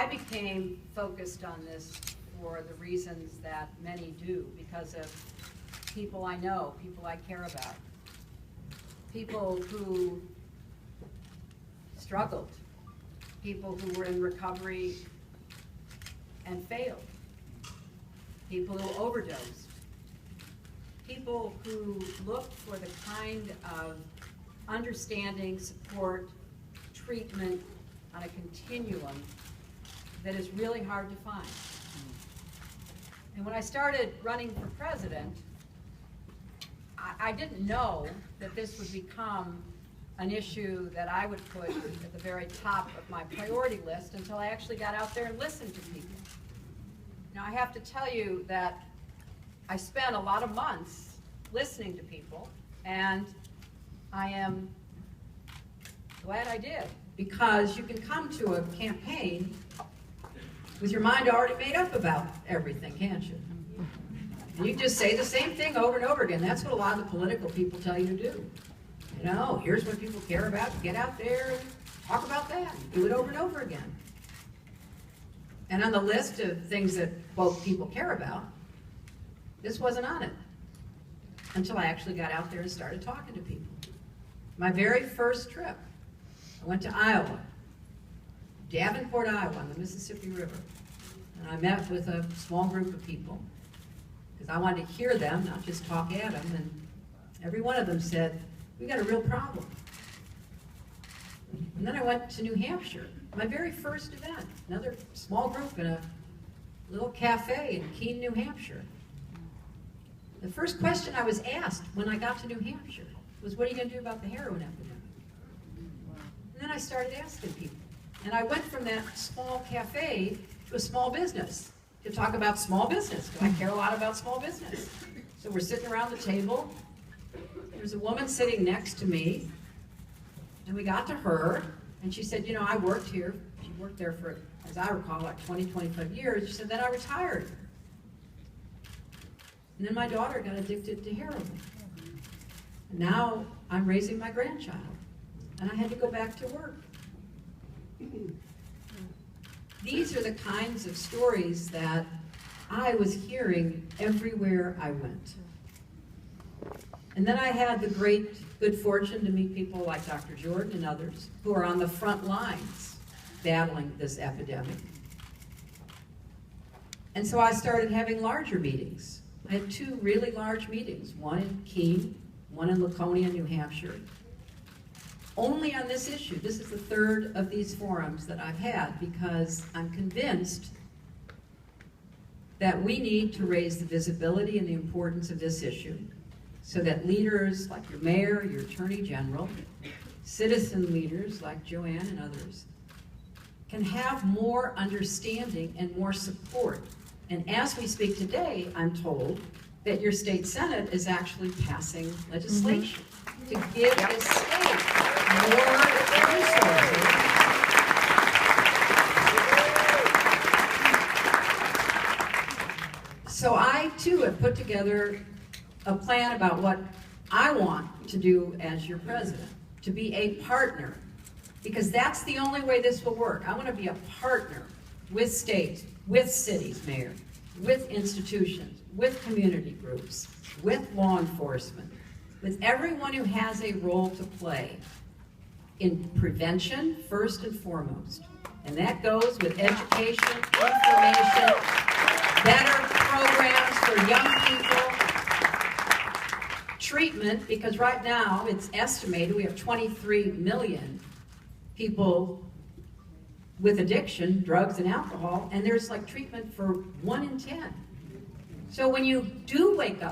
I became focused on this for the reasons that many do, because of people I know, people I care about, people who struggled, people who were in recovery and failed, people who overdosed, people who looked for the kind of understanding, support, treatment on a continuum that is really hard to find. And when I started running for president, I didn't know that this would become an issue that I would put at the very top of my priority list until I actually got out there and listened to people. Now, I have to tell you that I spent a lot of months listening to people, and I am glad I did, because you can come to a campaign with your mind already made up about everything, can't you? And you just say the same thing over and over again. That's what a lot of the political people tell you to do. You know, here's what people care about. Get out there and talk about that. Do it over and over again. And on the list of things that both people care about, this wasn't on it until I actually got out there and started talking to people. My very first trip, I went to Iowa, Davenport, Iowa, on the Mississippi River. And I met with a small group of people because I wanted to hear them, not just talk at them. And every one of them said, we got a real problem. And then I went to New Hampshire, my very first event, another small group in a little cafe in Keene, New Hampshire. The first question I was asked when I got to New Hampshire was, what are you going to do about the heroin epidemic? And then I started asking people. And I went from that small cafe to a small business to talk about small business, because I care a lot about small business. So we're sitting around the table. There's a woman sitting next to me, and we got to her, and she said, you know, I worked here. She worked there for, as I recall, like 20, 25 years. She said, then I retired. And then my daughter got addicted to heroin. And now I'm raising my grandchild, and I had to go back to work. These are the kinds of stories that I was hearing everywhere I went. And then I had the great good fortune to meet people like Dr. Jordan and others who are on the front lines battling this epidemic. And so I started having larger meetings. I had two really large meetings, one in Keene, one in Laconia, New Hampshire, only on this issue. This is the third of these forums that I've had, because I'm convinced that we need to raise the visibility and the importance of this issue so that leaders like your mayor, your attorney general, citizen leaders like Joanne and others can have more understanding and more support. And as we speak today, I'm told that your state senate is actually passing legislation to give this state more resources. So I too have put together a plan about what I want to do as your president, to be a partner, because that's the only way this will work. I want to be a partner with states, with cities, mayor, with institutions, with community groups, with law enforcement, with everyone who has a role to play in prevention, first and foremost. And that goes with education, information, better programs for young people, treatment, because right now it's estimated we have 23 million people with addiction, drugs and alcohol, and there's like treatment for 1 in 10. So when you do wake up